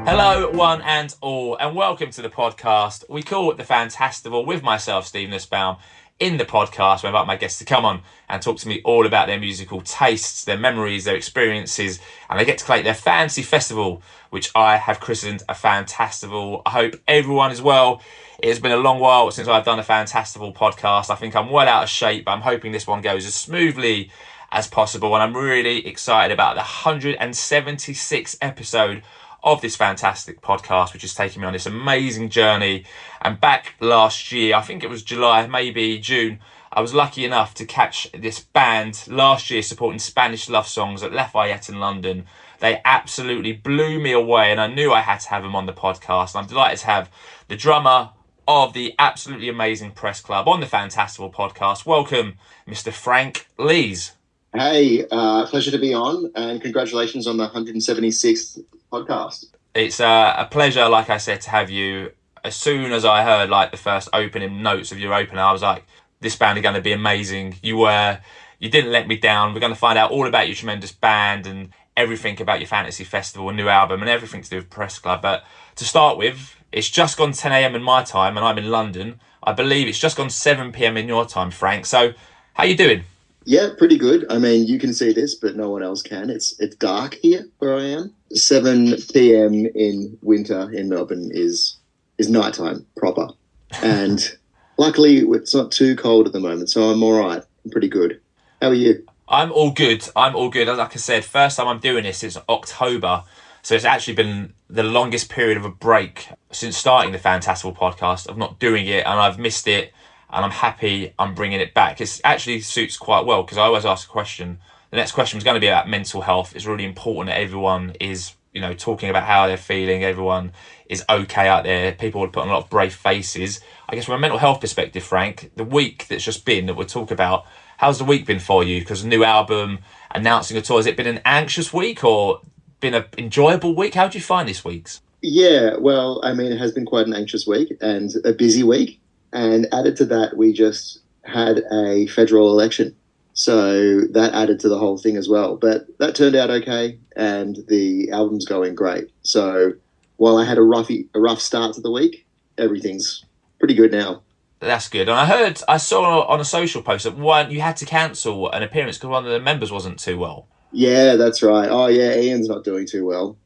Hello, one and all, and welcome to the podcast. We call it the Fantastival with myself, Steve Nussbaum. In the podcast, we invite my guests to come on and talk to me all about their musical tastes, their memories, their experiences, and they get to collate their fancy festival, which I have christened a Fantastival. I hope everyone is well. It has been a long while since I've done a Fantastival podcast. I think I'm well out of shape, but I'm hoping this one goes as smoothly as possible, and I'm really excited about the 176th episode of this fantastic podcast, which is taking me on this amazing journey. And back last year, I think it was July, maybe June, I was lucky enough to catch this band last year supporting Spanish love songs at Lafayette in London. They absolutely blew me away, and I knew I had to have them on the podcast. And I'm delighted to have the drummer of the absolutely amazing Press Club on the Fantastival podcast. Welcome, Mr. Frank Lees. Hey, pleasure to be on, and congratulations on the 176th podcast. It's a pleasure, like I said, to have you. As soon as I heard the first opening notes of your opener, I was like, this band are going to be amazing. You didn't let me down. We're going to find out all about your tremendous band and everything about your fantasy festival and new album and everything to do with Press Club. But to start with, it's just gone 10 a.m. in my time and I'm in London. I believe it's just gone 7 p.m. in your time, Frank. So how you doing? Yeah, pretty good. I mean, you can see this, but no one else can. It's dark here where I am. 7 p.m. in winter in Melbourne is nighttime proper. And luckily, it's not too cold at the moment, so I'm all right. I'm pretty good. How are you? I'm all good. Like I said, first time I'm doing this is October. So it's actually been the longest period of a break since starting the Fantastival podcast of not doing it, and I've missed it. And I'm happy I'm bringing it back. It actually suits quite well because I always ask a question. The next question is going to be about mental health. It's really important that everyone is, talking about how they're feeling. Everyone is okay out there. People would put on a lot of brave faces. I guess from a mental health perspective, Frank, the week that's just been that we'll talk about, how's the week been for you? Because a new album, announcing a tour, has it been an anxious week or been an enjoyable week? How do you find this week's? Yeah, well, I mean, it has been quite an anxious week and a busy week. And added to that, we just had a federal election. So that added to the whole thing as well. But that turned out okay, and the album's going great. So while I had a rough start to the week, everything's pretty good now. That's good. And I saw on a social post that you had to cancel an appearance because one of the members wasn't too well. Yeah, that's right. Oh yeah, Ian's not doing too well.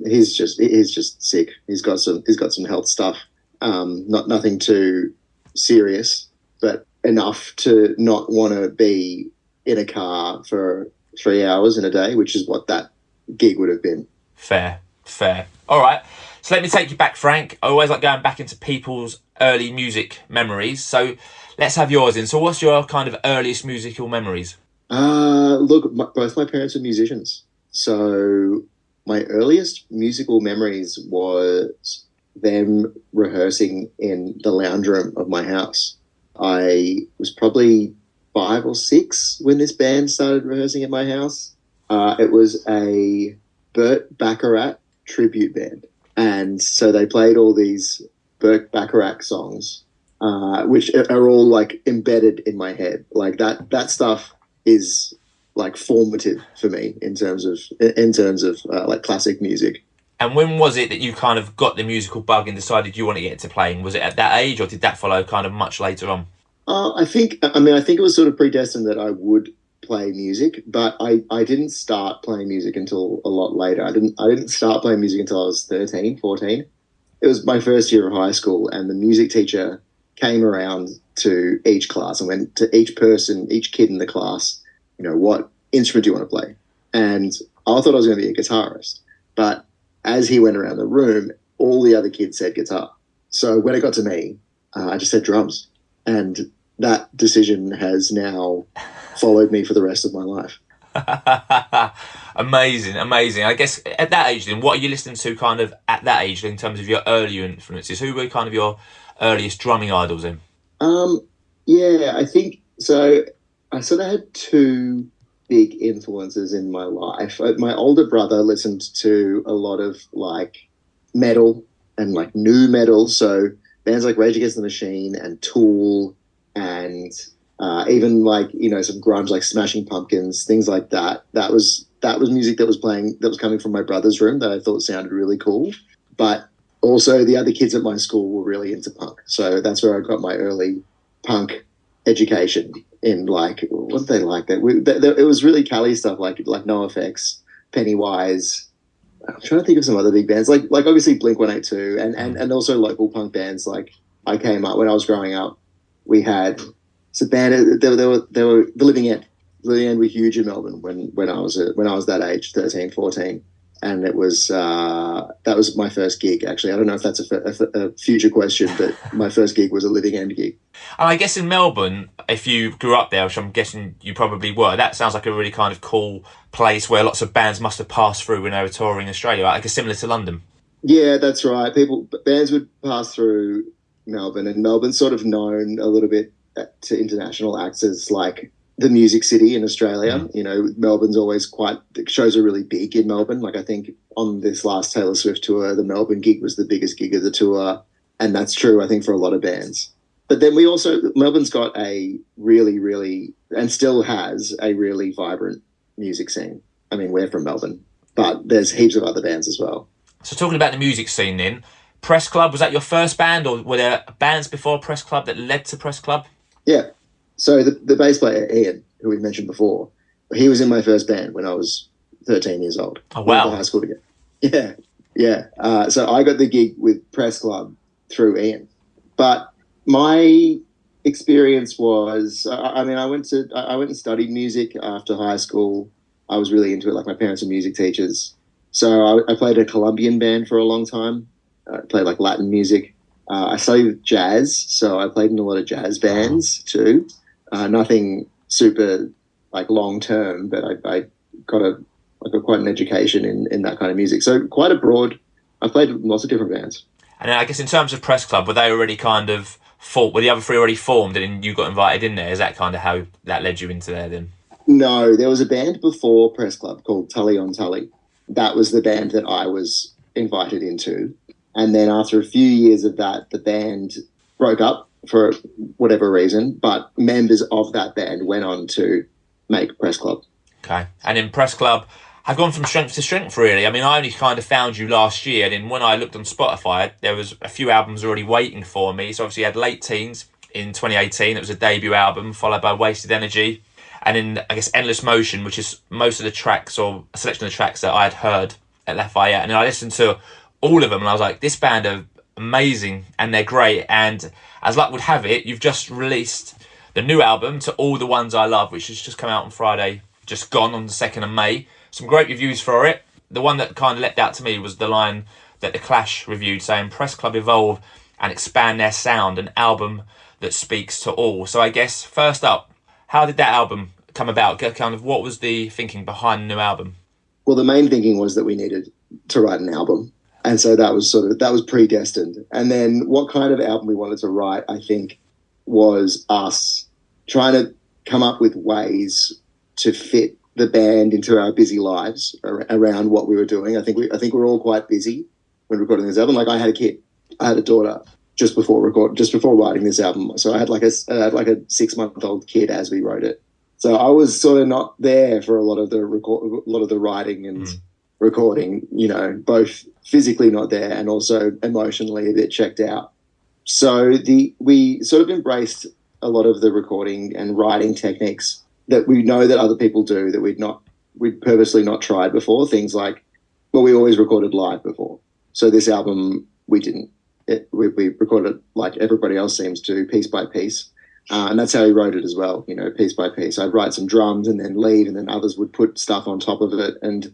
He's just sick. He's got some health stuff. Nothing too serious, but enough to not want to be in a car for 3 hours in a day, which is what that gig would have been. Fair. All right. So let me take you back, Frank. I always like going back into people's early music memories. So let's have yours in. So what's your kind of earliest musical memories? Look, both my parents are musicians. So my earliest musical memories was them rehearsing in the lounge room of my house. I was probably 5 or 6 when this band started rehearsing at my house. It was a Burt Bacharach tribute band. And so they played all these Burt Bacharach songs, which are all embedded in my head. That stuff is formative for me in terms of classic music. And when was it that you kind of got the musical bug and decided you want to get into playing? Was it at that age or did that follow kind of much later on? I think it was sort of predestined that I would play music, but I didn't start playing music until a lot later. I didn't start playing music until I was 13, 14. It was my first year of high school, and the music teacher came around to each class and went to each kid in the class, what instrument do you want to play? And I thought I was going to be a guitarist, but as he went around the room, all the other kids said guitar. So when it got to me, I just said drums. And that decision has now followed me for the rest of my life. Amazing. I guess at that age then, what are you listening to kind of at that age in terms of your earlier influences? Who were kind of your earliest drumming idols in? Yeah, I think so. I sort of had 2 big influences in my life. My older brother listened to a lot of metal and new metal. So bands like Rage Against the Machine and Tool and even some grunge like Smashing Pumpkins, things like that. That was that was music that was playing, that was coming from my brother's room that I thought sounded really cool. But also the other kids at my school were really into punk. So that's where I got my early punk education in, like, what did they like? It was really Cali stuff, like NoFX, Pennywise. I'm trying to think of some other big bands, like obviously Blink-182 and also local punk bands. Like I came up when I was growing up, we had some band. They were the Living End. Living End were huge in Melbourne when I was that age, 13, 14. And it was that was my first gig, actually. I don't know if that's a future question, but my first gig was a Living End gig. And I guess in Melbourne, if you grew up there, which I'm guessing you probably were, that sounds like a really kind of cool place where lots of bands must have passed through when they were touring Australia, like similar to London. Yeah, that's right. Bands would pass through Melbourne, and Melbourne's sort of known a little bit to international acts as like the music city in Australia. You know, Melbourne's always shows are really big in Melbourne. Like I think on this last Taylor Swift tour, the Melbourne gig was the biggest gig of the tour. And that's true, I think, for a lot of bands. But then Melbourne's got a really, really, and still has a really vibrant music scene. I mean, we're from Melbourne, but there's heaps of other bands as well. So talking about the music scene then, Press Club, was that your first band, or were there bands before Press Club that led to Press Club? Yeah. So the bass player, Ian, who we mentioned before, he was in my first band when I was 13 years old. Oh, wow. We went to high school together. Yeah. So I got the gig with Press Club through Ian. But my experience was, I went and studied music after high school. I was really into it. Like my parents are music teachers. So I played a Colombian band for a long time. I played like Latin music. I studied jazz, so I played in a lot of jazz bands too. Nothing super like long term, but I got quite an education in that kind of music. So quite a broad. I played lots of different bands. And I guess in terms of Press Club, were they already kind of were the other three already formed, and then you got invited in there? Is that kind of how that led you into there then? No, there was a band before Press Club called Tully on Tully. That was the band that I was invited into. And then after a few years of that, the band broke up for whatever reason, but members of that band went on to make Press Club. Okay. And in Press Club, have gone from strength to strength, really. I mean, I only kind of found you last year, and then when I looked on Spotify, there was a few albums already waiting for me. So obviously you had Late Teens in 2018. It was a debut album, followed by Wasted Energy. And then, I guess, Endless Motion, which is most of the tracks, or a selection of the tracks that I had heard at Lafayette. And then I listened to all of them, and I was like, this band are amazing, and they're great. And as luck would have it, you've just released the new album, To All the Ones I Love, which has just come out on Friday, just gone on the 2nd of May. Some great reviews for it. The one that kind of leapt out to me was the line that The Clash reviewed, saying, Press Club evolve and expand their sound, an album that speaks to all. So I guess, first up, how did that album come about? Kind of what was the thinking behind the new album? Well, the main thinking was that we needed to write an album. And so that was predestined. And then what kind of album we wanted to write, I think, was us trying to come up with ways to fit the band into our busy lives around what we were doing. I think we're all quite busy when recording this album. Like I had a kid, I had a daughter just before writing this album. So I had like a 6-month-old kid as we wrote it. So I was sort of not there for a lot of the writing and recording, you know, both physically not there and also emotionally a bit checked out. So we sort of embraced a lot of the recording and writing techniques that we know that other people do that we'd purposely not tried before. Things like, well, we always recorded live before. So this album we didn't. We recorded it like everybody else seems to, piece by piece. And that's how he wrote it as well, you know, piece by piece. I'd write some drums and then lead, and then others would put stuff on top of it. And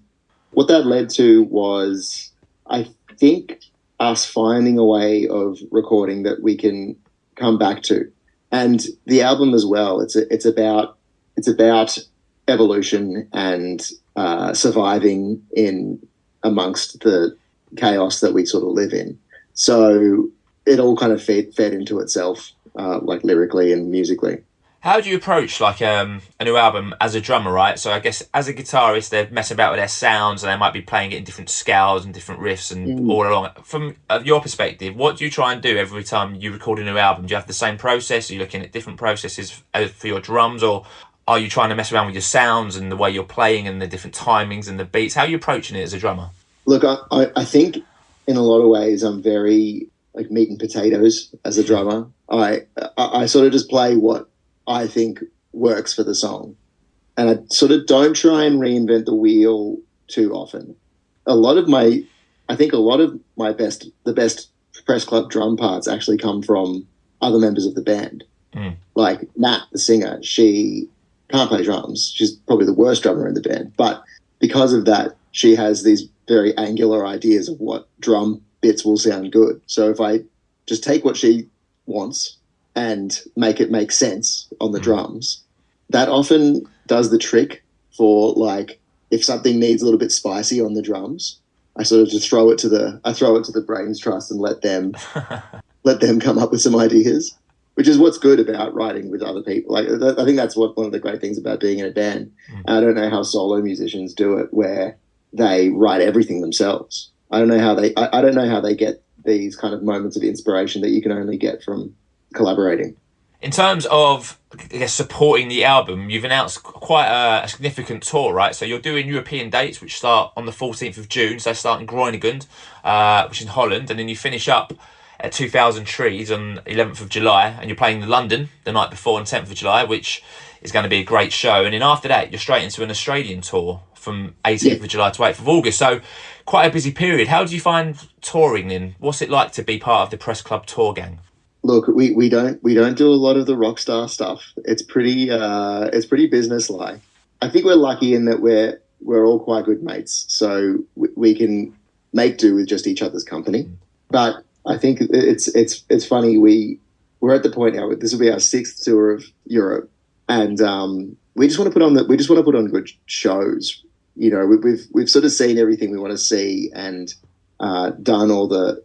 what that led to was, I think, us finding a way of recording that we can come back to. And the album as well, it's about evolution and surviving in amongst the chaos that we sort of live in. So it all kind of fed into itself, like lyrically and musically. How do you approach like a new album as a drummer, right? So I guess as a guitarist, they're messing about with their sounds and they might be playing it in different scales and different riffs and all along. From your perspective, what do you try and do every time you record a new album? Do you have the same process? Are you looking at different processes for your drums, or Are you trying to mess around with your sounds and the way you're playing and the different timings and the beats? How are you approaching it as a drummer? Look, I think in a lot of ways I'm very like meat and potatoes as a drummer. I sort of just play what I think works for the song. And I sort of don't try and reinvent the wheel too often. I think a lot of the best Press Club drum parts actually come from other members of the band. Like Nat, the singer, she can't play drums. She's probably the worst drummer in the band. But because of that, she has these very angular ideas of what drum bits will sound good. So if I just take what she wants and make it make sense on the drums, that often does the trick for, like, if something needs a little bit spicy on the drums, I sort of just throw it to the Brains Trust and let them come up with some ideas, which is what's good about writing with other people. Like, I think that's one of the great things about being in a band. I don't know how solo musicians do it, where they write everything themselves. I don't know how they get these kind of moments of inspiration that you can only get from collaborating. In terms of, I guess, supporting the album, you've announced quite a significant tour, right? So you're doing European dates, which start on the 14th of June. So they start in Groningen, which is in Holland. And then you finish up at 2,000 Trees on 11th of July. And you're playing London the night before on 10th of July, which is going to be a great show. And then after that, you're straight into an Australian tour from 18th of July to 8th of August. So quite a busy period. How do you find touring then? What's it like to be part of the Press Club tour gang? Look, we don't do a lot of the rock star stuff. It's pretty business-like. I think we're lucky in that we're all quite good mates, so we can make do with just each other's company. But I think it's funny. We're at the point now. This will be our 6th tour of Europe, and we just want to put on good shows. You know, we've sort of seen everything we want to see and done all the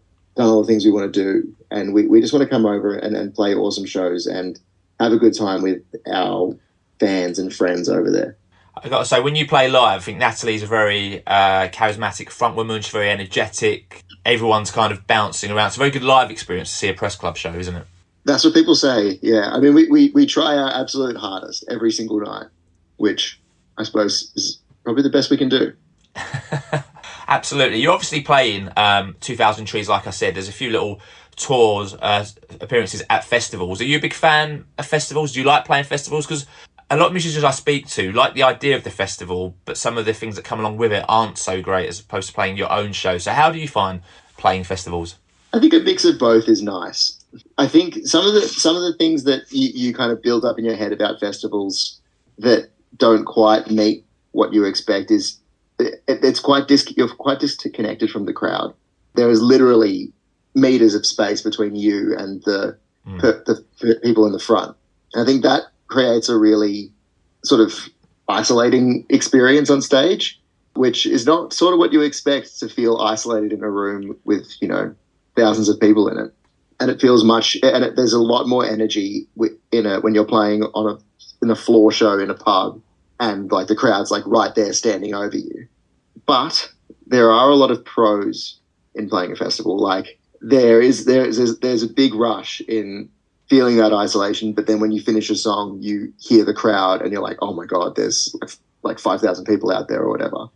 things we want to do. And we just want to come over and play awesome shows and have a good time with our fans and friends over there. I got to say, when you play live, I think Natalie's a very charismatic frontwoman. She's very energetic. Everyone's kind of bouncing around. It's a very good live experience to see a Press Club show, isn't it? That's what people say, yeah. I mean, we try our absolute hardest every single night, which I suppose is probably the best we can do. Absolutely. You're obviously playing 2,000 Trees, like I said. There's a few little tours, appearances at festivals. Are you a big fan of festivals? Do you like playing festivals? Because a lot of musicians I speak to like the idea of the festival, but some of the things that come along with it aren't so great as opposed to playing your own show. So how do you find playing festivals? I think a mix of both is nice. I think some of the things that you kind of build up in your head about festivals that don't quite meet what you expect is you're quite disconnected from the crowd. There is literally meters of space between you and the people in the front. And I think that creates a really sort of isolating experience on stage, which is not sort of what you expect to feel isolated in a room with, you know, thousands of people in it. And it feels there's a lot more energy when you're playing in a floor show in a pub and like the crowd's like right there standing over you. But there are a lot of pros in playing a festival. Like there's a big rush in feeling that isolation, but then when you finish a song, you hear the crowd and you're like, oh my God, there's like 5,000 people out there or whatever.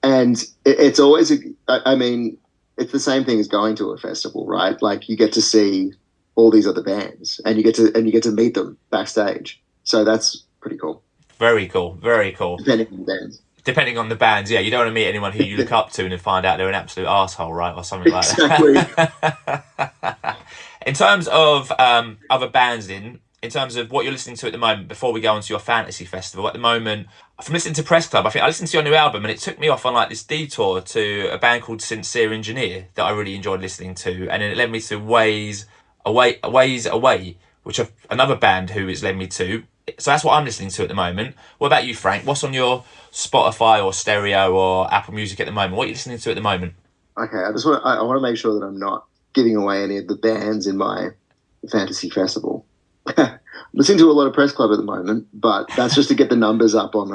And it's always, I mean, it's the same thing as going to a festival, right? Like you get to see all these other bands and you get to meet them backstage. So that's pretty cool. Very cool. Very cool. Depending on the bands. Yeah, you don't want to meet anyone who you look up to and then find out they're an absolute arsehole, right? Or something like exactly. that. In terms of other bands in terms of what you're listening to at the moment, before we go on to your fantasy festival, at the moment, from listening to Press Club, I think I listened to your new album and it took me off on like this detour to a band called Sincere Engineer that I really enjoyed listening to. And then it led me to Ways Away, which another band who it's led me to. So that's what I'm listening to at the moment. What about you, Frank? What's on your Spotify or stereo or Apple Music at the moment? What are you listening to at the moment? Okay, I want to make sure that I'm not giving away any of the bands in my fantasy festival. I'm listening to a lot of Press Club at the moment, but that's just to get the numbers up on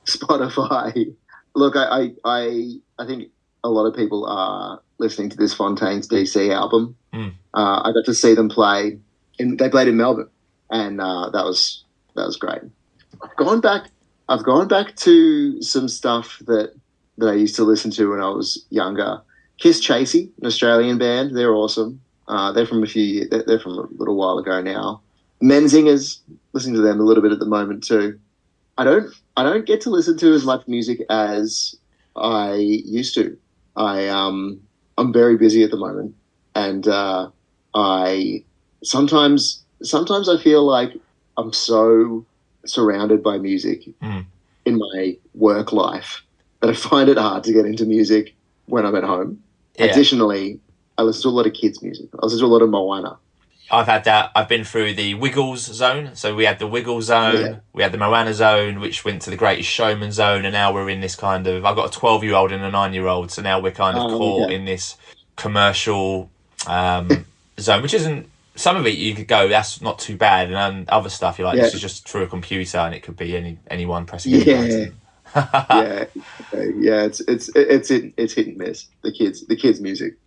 Spotify. Look, I think a lot of people are listening to this Fontaine's DC album. I got to see them play. They played in Melbourne, and that was That was great. I've gone back to some stuff that I used to listen to when I was younger. Kiss Chasey, an Australian band. They're awesome. They're from they're from a little while ago now. Menzingers, listening to them a little bit at the moment too. I don't get to listen to as much music as I used to. I'm very busy at the moment, and I sometimes I feel like I'm so surrounded by music in my work life that I find it hard to get into music when I'm at home. Yeah. Additionally, I listen to a lot of kids' music. I listen to a lot of Moana. I've had that. I've been through the Wiggles zone. So we had the Wiggles zone, we had the Moana zone, which went to the Greatest Showman zone, and now we're in this kind of... I've got a 12-year-old and a 9-year-old, so now we're kind of caught in this commercial zone, which isn't... Some of it you could go, that's not too bad, and other stuff you're like, this is just through a computer, and it could be anyone pressing a button. It's hit and miss. The kids' music.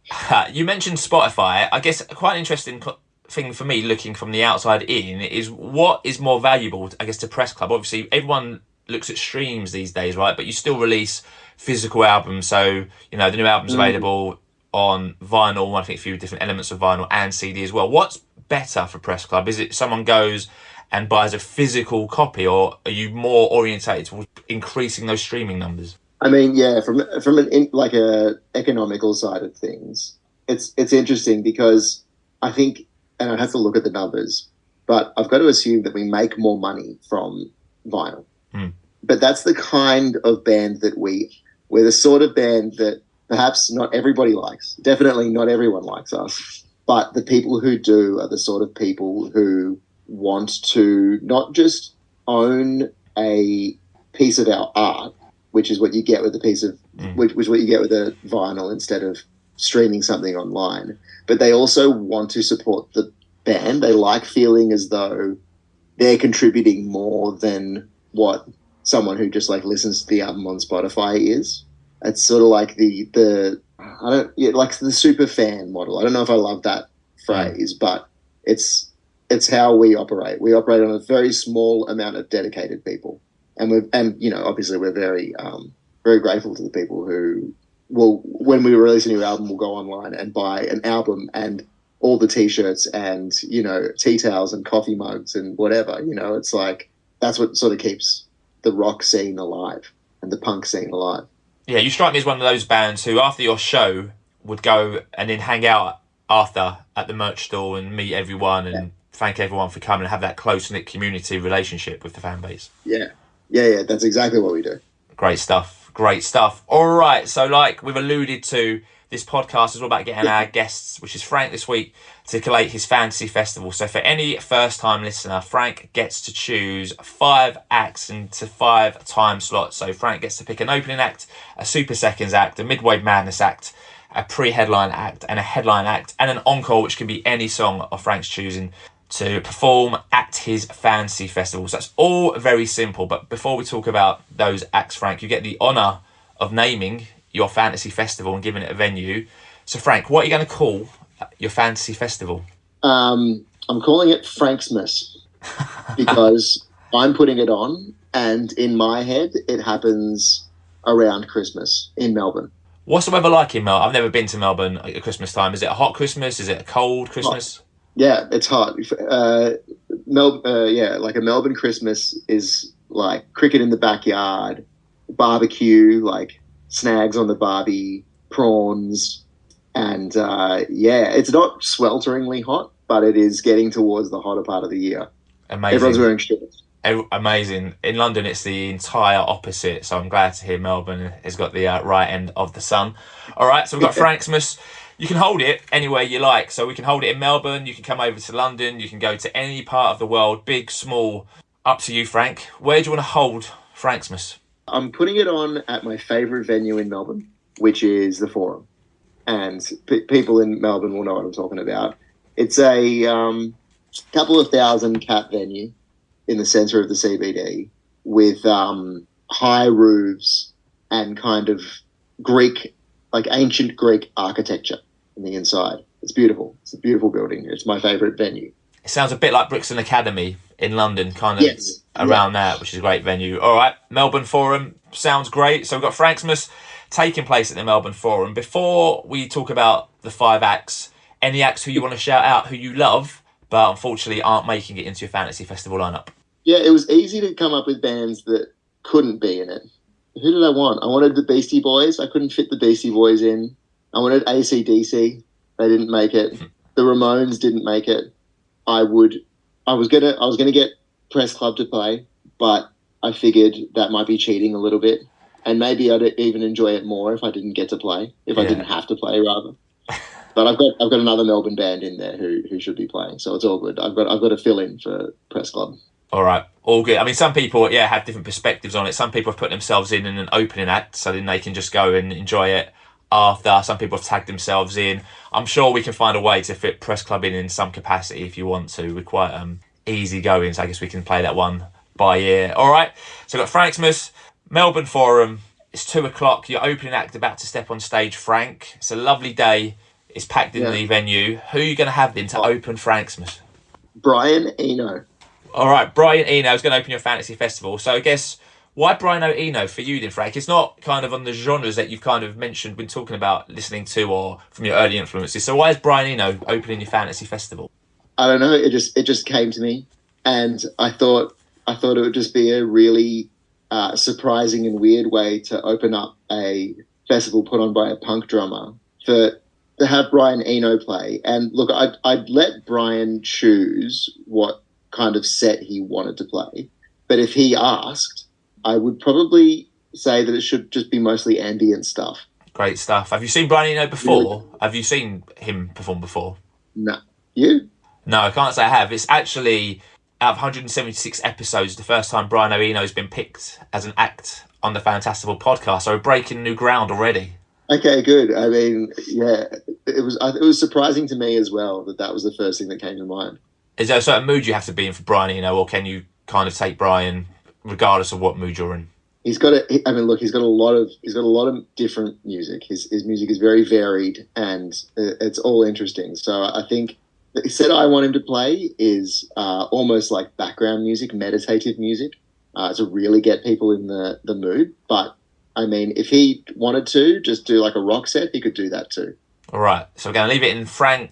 You mentioned Spotify. I guess quite an interesting thing for me, looking from the outside in, is what is more valuable, I guess, to Press Club. Obviously, everyone looks at streams these days, right? But you still release physical albums. So, the new album's available on vinyl, I think a few different elements of vinyl, and CD as well. What's better for Press Club? Is it someone goes and buys a physical copy, or are you more orientated towards increasing those streaming numbers? I mean, yeah, from a economical side of things, it's interesting because I think, and I'd have to look at the numbers, but I've got to assume that we make more money from vinyl. But that's the kind of band that we're the sort of band that perhaps not everybody likes. Definitely not everyone likes us. But the people who do are the sort of people who want to not just own a piece of our art, which is what you get with a piece of, which is what you get with a vinyl instead of streaming something online. But they also want to support the band. They like feeling as though they're contributing more than what someone who just listens to the album on Spotify is. It's sort of like like the super fan model. I don't know if I love that phrase, but it's how we operate. We operate on a very small amount of dedicated people, and obviously we're very very grateful to the people who will, when we release a new album, will go online and buy an album and all the t-shirts and tea towels and coffee mugs and whatever. It's like that's what sort of keeps the rock scene alive and the punk scene alive. Yeah, you strike me as one of those bands who, after your show, would go and then hang out after at the merch store and meet everyone and thank everyone for coming and have that close-knit community relationship with the fan base. Yeah, that's exactly what we do. Great stuff. All right, so like we've alluded to, this podcast is all about getting our guests, which is Frank this week, to collate his fantasy festival. So for any first-time listener, Frank gets to choose 5 acts into 5 time slots. So Frank gets to pick an opening act, a Super Seconds act, a Midway Madness act, a pre-headline act, and a headline act, and an encore, which can be any song of Frank's choosing, to perform at his fantasy festival. So that's all very simple. But before we talk about those acts, Frank, you get the honour of naming your fantasy festival and giving it a venue. So Frank, what are you going to call your fantasy festival? I'm calling it Franksmas because I'm putting it on, and in my head it happens around Christmas in Melbourne. What's the weather like in Melbourne? I've never been to Melbourne at Christmas time. Is it a hot Christmas? Is it a cold Christmas? Hot. Yeah, it's hot. Like a Melbourne Christmas is like cricket in the backyard, barbecue, like snags on the barbie, prawns, and it's not swelteringly hot, but it is getting towards the hotter part of the year. Amazing. Everyone's wearing shorts. Amazing. In London, it's the entire opposite, so I'm glad to hear Melbourne has got the right end of the sun. All right, so we've got Franksmas. You can hold it anywhere you like. So we can hold it in Melbourne, you can come over to London, you can go to any part of the world, big, small, up to you, Frank. Where do you want to hold Franksmas? I'm putting it on at my favourite venue in Melbourne, which is the Forum. And people in Melbourne will know what I'm talking about. It's a couple of thousand cap venue in the centre of the CBD with high roofs and kind of Greek, like ancient Greek architecture in the inside. It's beautiful. It's a beautiful building. It's my favourite venue. It sounds a bit like Brixton Academy in London, kind of. Yes. around that, which is a great venue. All right, Melbourne Forum sounds great. So we've got Franksmas taking place at the Melbourne Forum. Before we talk about the 5 acts, any acts who you want to shout out who you love, but unfortunately aren't making it into your fantasy festival lineup? Yeah, it was easy to come up with bands that couldn't be in it. Who did I want? I wanted the Beastie Boys. I couldn't fit the Beastie Boys in. I wanted AC/DC. They didn't make it. The Ramones didn't make it. I was gonna get Press Club to play, but I figured that might be cheating a little bit, and maybe I'd even enjoy it more if I didn't get to play, if I didn't have to play rather. But I've got another Melbourne band in there who should be playing, so it's all good. I've got to fill in for Press Club. All right, all good. I mean, some people, have different perspectives on it. Some people have put themselves in an opening act, so then they can just go and enjoy it after. Some people have tagged themselves in. I'm sure we can find a way to fit Press Club in some capacity if you want to. We're quite easy going, so I guess we can play that one by ear. All right, so we've got Franksmas, Melbourne Forum. It's 2:00. Your opening act about to step on stage, Frank. It's a lovely day. It's packed in the venue. Who are you going to have then to open Franksmas? Brian Eno. All right, Brian Eno is going to open your fantasy festival. So I guess, why Brian Eno for you then, Frank? It's not kind of on the genres that you've kind of mentioned when talking about listening to or from your early influences. So why is Brian Eno opening your fantasy festival? I don't know. It just came to me, and I thought it would just be a really surprising and weird way to open up a festival put on by a punk drummer to have Brian Eno play. And look, I'd let Brian choose what kind of set he wanted to play, but if he asked, I would probably say that it should just be mostly ambient stuff. Great stuff. Have you seen Brian Eno before? Really? Have you seen him perform before? No. You? No, I can't say I have. It's actually, out of 176 episodes, the first time Brian Eno has been picked as an act on the Fantastival Podcast, so we're breaking new ground already. Okay, good. I mean, yeah, it was surprising to me as well that was the first thing that came to mind. Is there a certain mood you have to be in for Brian Eno, or can you kind of take Brian regardless of what mood you're in? He's got a lot of different music. His music is very varied, and it's all interesting. So I think the set I want him to play is almost like background music, meditative music, to really get people in the mood. But I mean, if he wanted to just do like a rock set, he could do that too. All right, so we're going to leave it in Brian's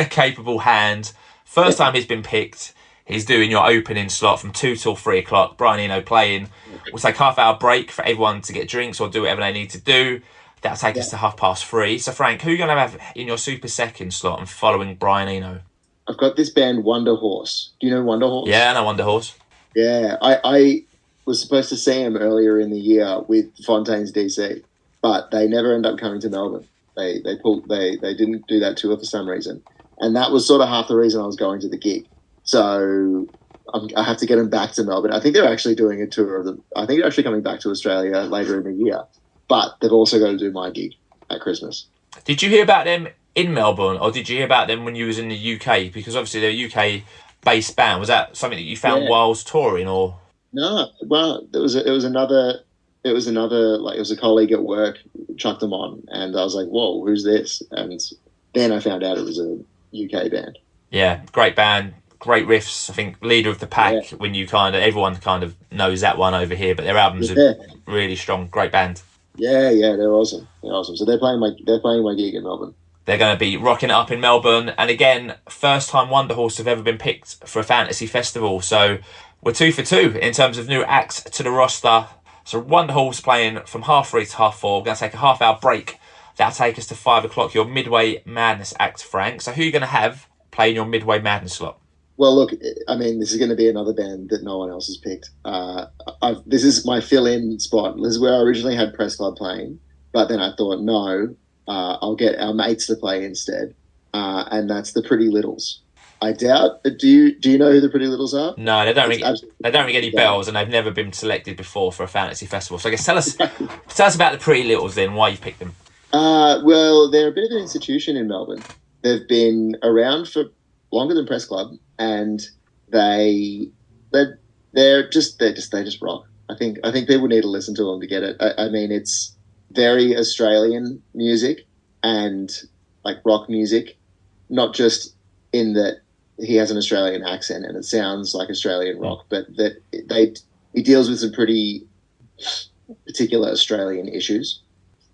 capable hands. First time he's been picked, he's doing your opening slot from 2 till 3 o'clock. Brian Eno playing. We'll take half-hour break for everyone to get drinks or do whatever they need to do. That'll take us to 3:30. So, Frank, who are you going to have in your super second slot and following Brian Eno? I've got this band, Wonder Horse. Do you know Wonder Horse? Yeah, I know Wonder Horse. Yeah, I was supposed to see him earlier in the year with Fontaine's DC, but they never end up coming to Melbourne. They didn't do that tour for some reason, and that was sort of half the reason I was going to the gig. So I have to get them back to Melbourne. I think they're actually doing a tour of them. I think they're actually coming back to Australia later in the year, but they've also got to do my gig at Christmas. Did you hear about them in Melbourne, or did you hear about them when you was in the UK? Because obviously they're a UK-based band. Was that something that you found whilst touring, or? No, well, it was another, like, it was a colleague at work chucked them on, and I was like, whoa, who's this? And then I found out it was a UK band. Yeah, great band, great riffs. I think leader of the pack when everyone kind of knows that one over here, but their albums are really strong, great band. Yeah, they're awesome. So they're playing my gig in Melbourne. They're going to be rocking it up in Melbourne. And again, first time Wonder Horse have ever been picked for a fantasy festival. So we're 2 for 2 in terms of new acts to the roster. So Wonder Horse playing from 3:30 to 4:30. We're going to take a half-hour break. That'll take us to 5 o'clock, your Midway Madness act, Frank. So who are you going to have playing your Midway Madness slot? Well, look, I mean, this is going to be another band that no one else has picked. This is my fill-in spot. This is where I originally had Press Club playing, but then I thought, no, I'll get our mates to play instead, and that's the Pretty Littles. I doubt. Do you know who the Pretty Littles are? No, they don't ring any bells, and they've never been selected before for a fantasy festival. So I guess tell us about the Pretty Littles then. Why you picked them? Well, they're a bit of an institution in Melbourne. They've been around for longer than Press Club, and they just rock. I think people need to listen to them to get it. I mean, it's very Australian music and like rock music, not just in that he has an Australian accent and it sounds like Australian rock, but he deals with some pretty particular Australian issues.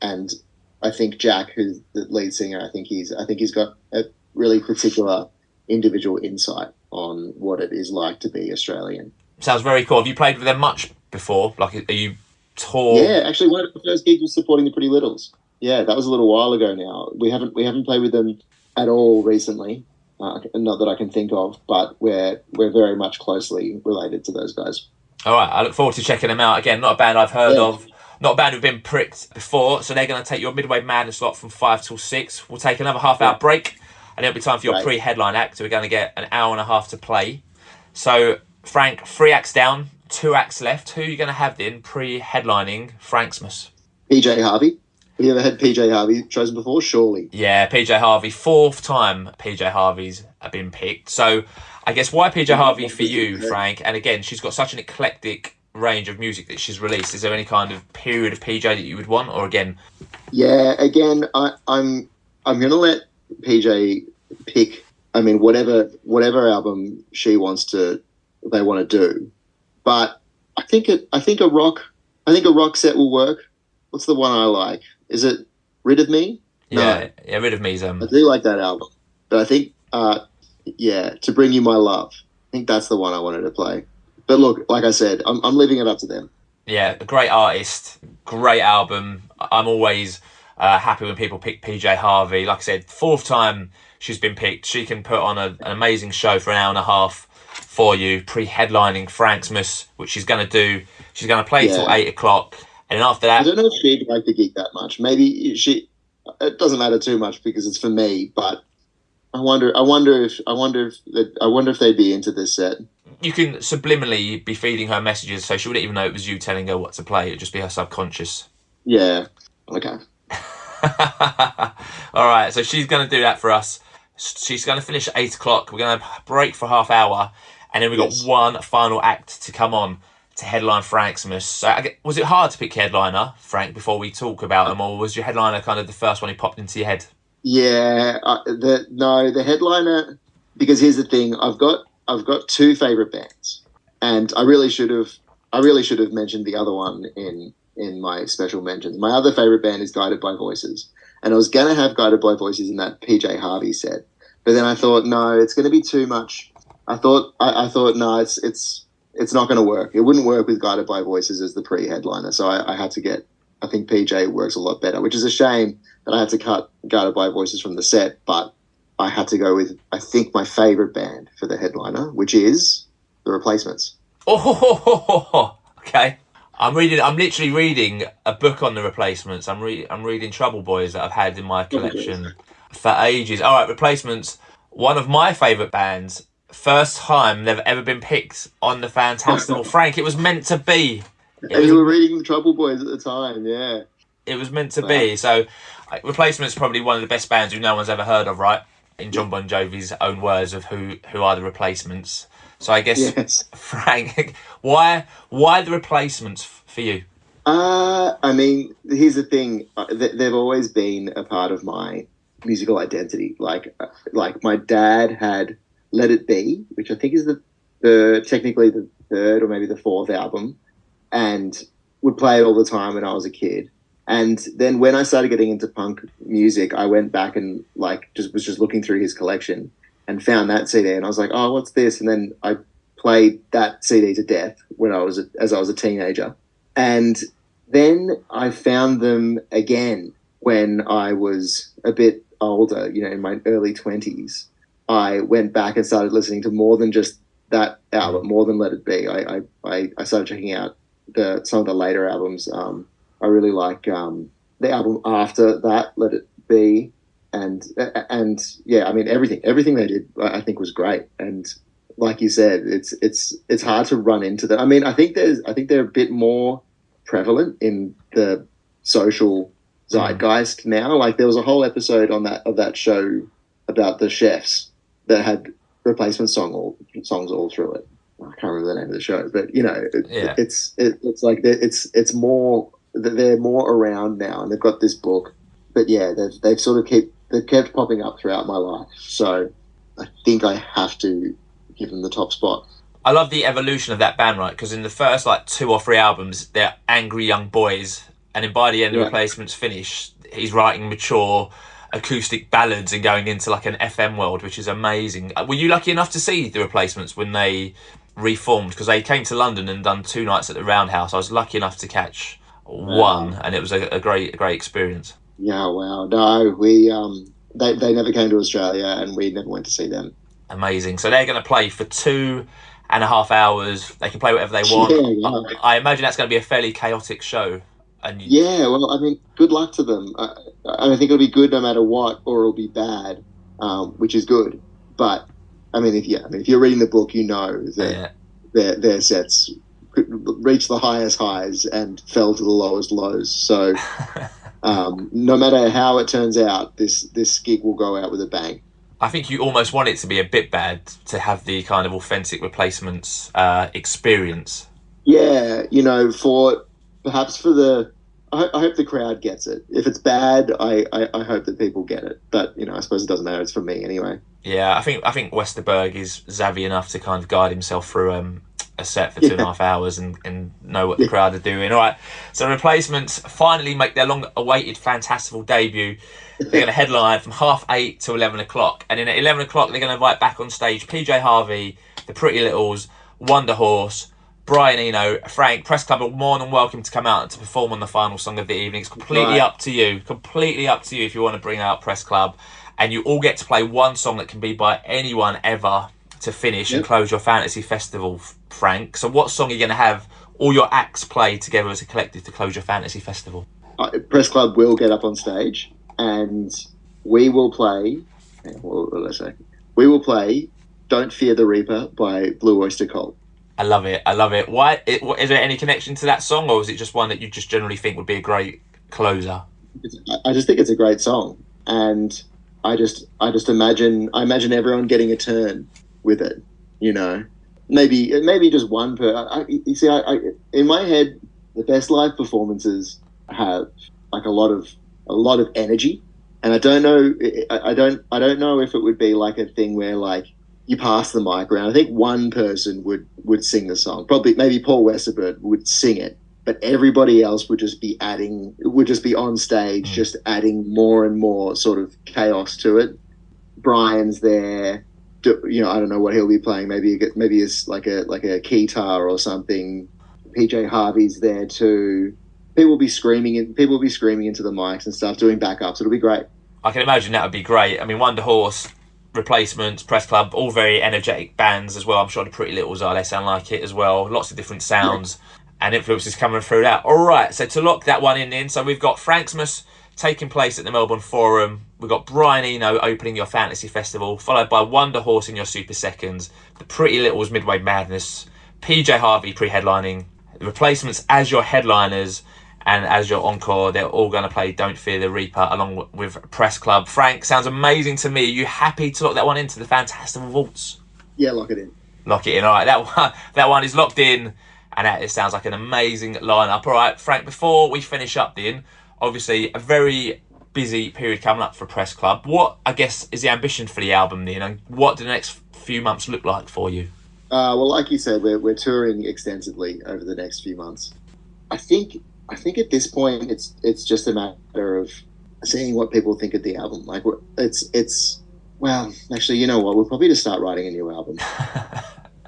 And I think Jack, who's the lead singer, I think he's got a really particular individual insight on what it is like to be Australian. Sounds very cool. Have you played with them much before? Like, are you tour? Yeah, actually, one of the first gigs was supporting the Pretty Littles. Yeah, that was a little while ago now. We haven't played with them at all recently. Not that I can think of, but we're very much closely related to those guys. All right, I look forward to checking them out. Again, not a band I've heard of, not a band who've been pricked before, so they're going to take your Midway Madness slot from 5 till 6. We'll take another half-hour break, and it'll be time for your pre-headline act, so we're going to get an hour and a half to play. So, Frank, 3 acts down, 2 acts left. Who are you going to have then pre-headlining Franksmas? PJ Harvey. Have you ever had PJ Harvey chosen before? Surely. Yeah, PJ Harvey. 4th time PJ Harvey's been picked. So I guess why PJ Harvey for you, Frank? And again, she's got such an eclectic range of music that she's released. Is there any kind of period of PJ that you would want? Or again? Yeah, again, I'm going to let PJ pick, I mean, whatever album they want to do. But I think a rock set will work. What's the one I like? Is it Rid of Me? Yeah, Rid of Me's. I do like that album, but I think, To Bring You My Love. I think that's the one I wanted to play. But look, like I said, I'm leaving it up to them. Yeah, a great artist, great album. I'm always happy when people pick PJ Harvey. Like I said, 4th time she's been picked. She can put on an amazing show for an hour and a half for you, pre-headlining Franksmas, which she's going to do. She's going to play till 8 o'clock. And then after that, I don't know if she'd like the gig that much. Maybe it doesn't matter too much because it's for me. But I wonder if they'd be into this set. You can subliminally be feeding her messages, so she wouldn't even know it was you telling her what to play. It'd just be her subconscious. Yeah. Okay. All right. So she's going to do that for us. She's going to finish at 8 o'clock. We're going to break for half hour, and then we've got one final act to come on to headline Franksmas. So was it hard to pick headliner, Frank, before we talk about them, or was your headliner kind of the first one who popped into your head? Yeah, the headliner, because here's the thing, I've got 2 favorite bands, and I really should have mentioned the other one in my special mentions. My other favorite band is Guided by Voices, and I was going to have Guided by Voices in that PJ Harvey set, but then I thought, no, it's going to be too much. I thought no, it's not going to work. It wouldn't work with Guided by Voices as the pre-headliner. So I had to get, I think PJ works a lot better, which is a shame that I had to cut Guided by Voices from the set, but I had to go with, I think, my favourite band for the headliner, which is The Replacements. Oh, okay. I'm literally reading a book on The Replacements. I'm reading Trouble Boys that I've had in my collection for ages. All right, Replacements, one of my favourite bands. First time they've ever been picked on the Fantastival. Frank, it was meant to be. You were reading the Trouble Boys at the time, yeah. It was meant to be. So, Replacement's probably one of the best bands who no one's ever heard of, right? In John Bon Jovi's own words of who are the Replacements. So I guess, Frank, why the Replacements for you? I mean, here's the thing. They've always been a part of my musical identity. Like my dad had Let It Be, which I think is the technically the 3rd or maybe the 4th album, and would play it all the time when I was a kid. And then when I started getting into punk music, I went back and was just looking through his collection and found that CD, and I was like, oh, what's this? And then I played that CD to death as I was a teenager. And then I found them again when I was a bit older, in my early 20s. I went back and started listening to more than just that album, more than Let It Be. I started checking out some of the later albums. I really like the album after that, Let It Be, and yeah, I mean everything they did I think was great. And like you said, it's hard to run into them. I mean, I think they're a bit more prevalent in the social zeitgeist now. Like there was a whole episode of that show about the chefs that had replacement songs all through it. I can't remember the name of the show, but it's like it's more, they're more around now, and they've got this book. But yeah, they've kept popping up throughout my life. So I think I have to give them the top spot. I love the evolution of that band, right? Because in the first like 2 or 3 albums, they're angry young boys, and then by the end, the Replacement's finished, he's writing mature acoustic ballads and going into like an FM world, which is amazing. Were you lucky enough to see the Replacements when they reformed? Because they came to London and done 2 nights at the Roundhouse. I was lucky enough to catch one, and it was a great experience. Yeah, wow. No, we they never came to Australia, and we never went to see them. Amazing. So they're going to play for 2.5 hours. They can play whatever they want. Yeah. I imagine that's going to be a fairly chaotic show. Yeah, well, I mean, good luck to them. I think it'll be good no matter what, or it'll be bad, which is good. But I mean, if you're reading the book, you know that their sets reached the highest highs and fell to the lowest lows. So no matter how it turns out, this gig will go out with a bang. I think you almost want it to be a bit bad to have the kind of authentic Replacements experience. Yeah, perhaps for I hope the crowd gets it. If it's bad, I hope that people get it. But I suppose it doesn't matter. It's for me anyway. Yeah, I think Westerberg is savvy enough to kind of guide himself through a set for 2.5 hours and know what the crowd are doing. All right, so Replacements finally make their long-awaited Fantastival debut. They're going to headline from 8:30 to 11 o'clock, and then at 11 o'clock they're going to invite back on stage PJ Harvey, the Pretty Littles, Wonder Horse, Brian Eno, Frank. Press Club are more than welcome to come out and to perform on the final song of the evening. It's completely up to you. Completely up to you if you want to bring out Press Club. And you all get to play one song that can be by anyone ever to finish and close your fantasy festival, Frank. So what song are you going to have all your acts play together as a collective to close your fantasy festival? Press Club will get up on stage and we will play... What did I say? We will play Don't Fear the Reaper by Blue Oyster Cult. I love it. Why is there any connection to that song, or is it just one that you just generally think would be a great closer? I just think it's a great song, and I imagine everyone getting a turn with it. Maybe just one per. In my head, the best live performances have like a lot of energy, and I don't know if it would be like a thing where like you pass the mic around. I think one person would sing the song. Probably, maybe Paul Westerberg would sing it, but everybody else would just be on stage, just adding more and more sort of chaos to it. Brian's there. I don't know what he'll be playing. Maybe it's like a guitar or something. PJ Harvey's there too. People will be screaming into the mics and stuff, doing backups. It'll be great. I can imagine that would be great. I mean, Wonder Horse, Replacements, Press Club, all very energetic bands as well. I'm sure the Pretty Littles are. They sound like it as well. Lots of different sounds and influences coming through that. All right, so to lock that one in, so we've got Franksmas taking place at the Melbourne Forum. We've got Brian Eno opening your Fantasy Festival, followed by Wonder Horse in your Super Seconds, the Pretty Littles Midway Madness, PJ Harvey pre-headlining, the Replacements as your headliners, and as your encore, they're all going to play Don't Fear the Reaper along with Press Club. Frank, sounds amazing to me. Are you happy to lock that one into the Fantastival Vaults? Yeah, lock it in. Lock it in. All right, that one is locked in, and it sounds like an amazing lineup. All right, Frank, before we finish up then, obviously a very busy period coming up for Press Club. What, I guess, is the ambition for the album then, and what do the next few months look like for you? Well, like you said, we're touring extensively over the next few months. I think at this point it's just a matter of seeing what people think of the album. Like well, actually, you know what? We'll probably just start writing a new album.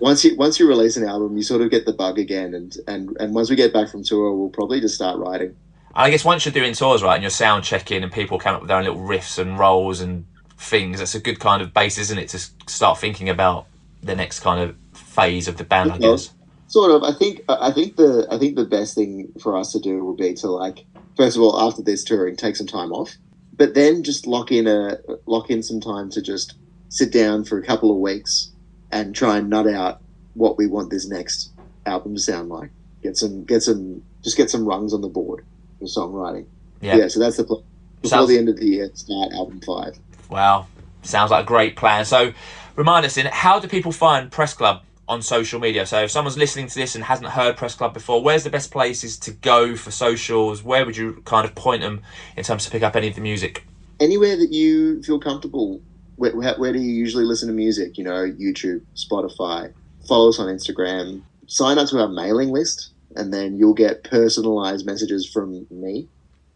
Once you release an album, you sort of get the bug again, and once we get back from tour, we'll probably just start writing. And I guess once you're doing tours, right, and you're sound checking, and people come up with their own little riffs and rolls and things, that's a good kind of base, isn't it, to start thinking about the next kind of phase of the band, I guess. Sort of. I think the best thing for us to do would be to, like, first of all, after this touring, take some time off, but then just lock in some time to just sit down for a couple of weeks and try and nut out what we want this next album to sound like. Get some rungs on the board for songwriting. Yeah. So that's the plan. Before the end of the year, start album 5. Wow, sounds like a great plan. So, remind us then, how do people find Press Club on social media? So if someone's listening to this and hasn't heard Press Club before, where's the best places to go for socials? Where would you kind of point them in terms to pick up any of the music? Anywhere that you feel comfortable where do you usually listen to music? You know, YouTube, Spotify. Follow us on Instagram. Sign up to our mailing list, and then you'll get personalized messages from me.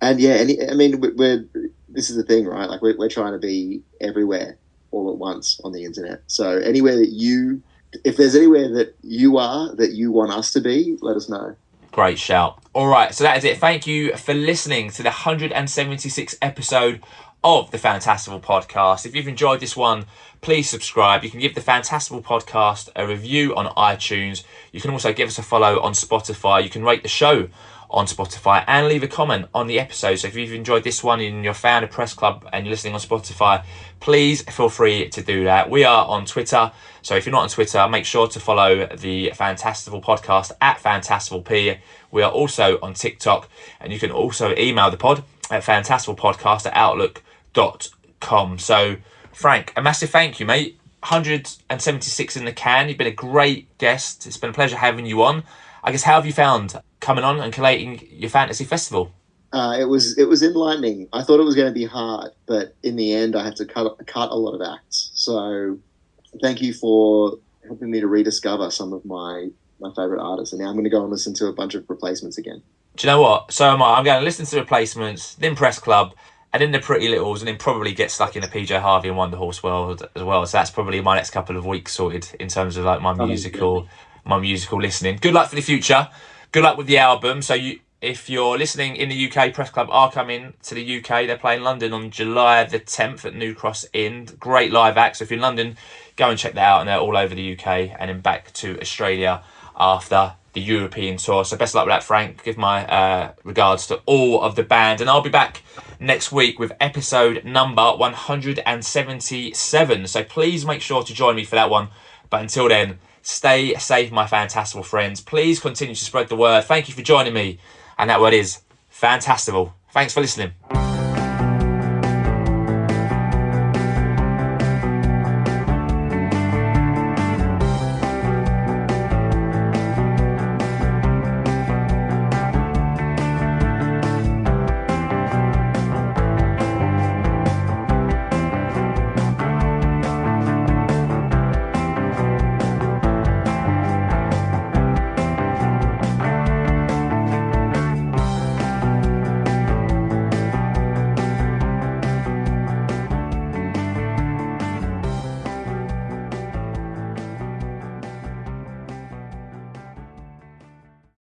And yeah, this is the thing, right? Like we're trying to be everywhere all at once on the internet. So anywhere that if there's anywhere that you want us to be, let us know. Great shout. All right, so that is it. Thank you for listening to the 176th episode of the Fantastival Podcast. If you've enjoyed this one, please subscribe. You can give the Fantastival Podcast a review on iTunes. You can also give us a follow on Spotify. You can rate the show on Spotify and leave a comment on the episode. So if you've enjoyed this one and you're a fan of Press Club and you're listening on Spotify, please feel free to do that. We are on Twitter, so if you're not on Twitter, make sure to follow the Fantastival Podcast at FantastivalP. We are also on TikTok, and you can also email the pod at fantastivalpodcast@outlook.com. So Frank, a massive thank you, mate. 176 in the can. You've been a great guest. It's been a pleasure having you on. I guess, how have you found coming on and collating your fantasy festival? It was enlightening. I thought it was going to be hard, but in the end, I had to cut a lot of acts. So thank you for helping me to rediscover some of my favourite artists. And now I'm going to go and listen to a bunch of replacements again. Do you know what? So am I. I'm going to listen to replacements, then Press Club, and then the Pretty Littles, and then probably get stuck in the PJ Harvey and Wonder Horse world as well. So that's probably my next couple of weeks sorted in terms of like my musical listening. Good luck for the future. Good luck with the album. So if you're listening in the UK, Press Club are coming to the UK. They're playing London on July the 10th at New Cross Inn. Great live act. So if you're in London, go and check that out. And they're all over the UK and then back to Australia after the European tour. So best of luck with that, Frank. Give my regards to all of the band. And I'll be back next week with episode number 177. So please make sure to join me for that one. But until then, stay safe, my Fantastival friends. Please continue to spread the word. Thank you for joining me. And that word is Fantastival. Thanks for listening.